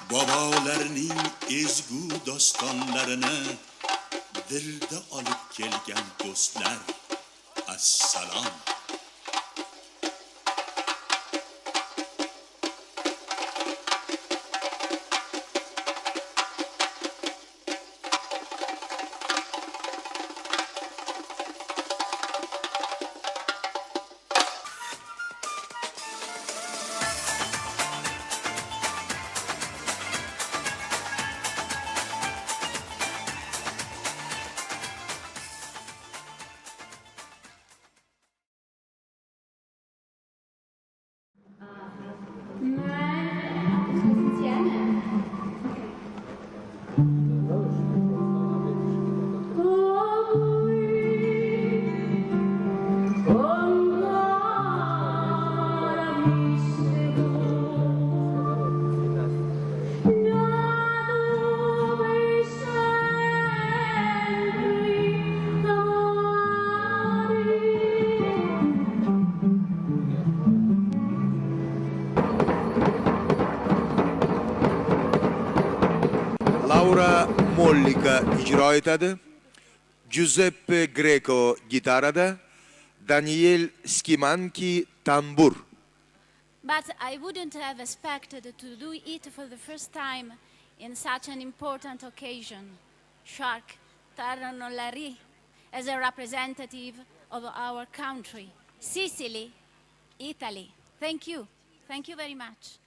Bobolarning ezgu dostonlarini dilda olib kelgan do'stlar, assalom. Laura Mollica ijro etadi, Giuseppe Greco gitarada, Daniel Schimanchi tambur. But I wouldn't have expected to do it for the first time in such an important occasion. Shark Tarnolari, as a representative of our country, Sicily, Italy. Thank you. Thank you very much.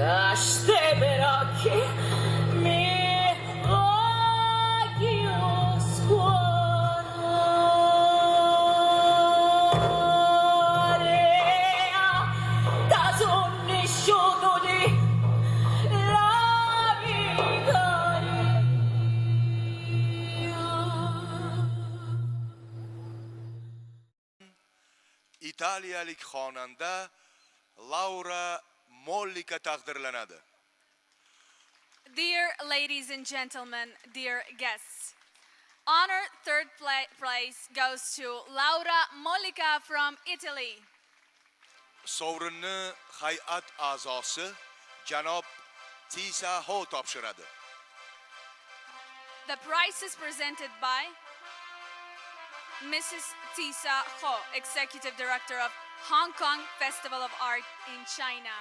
Lasciate però che mi voglio scuorare da sonnisciuto di la vicaria. İtaliyalik xonanda Laura Mollika taqdirlanadi. Dear ladies and gentlemen, dear guests, honor third place goes to Laura Mollica from Italy. Sovrinni hay'at a'zosi janob Tisa Ho topshiradi. The prize is presented by Mrs. Tisa Ho, Executive Director of Hong Kong Festival of Art in China.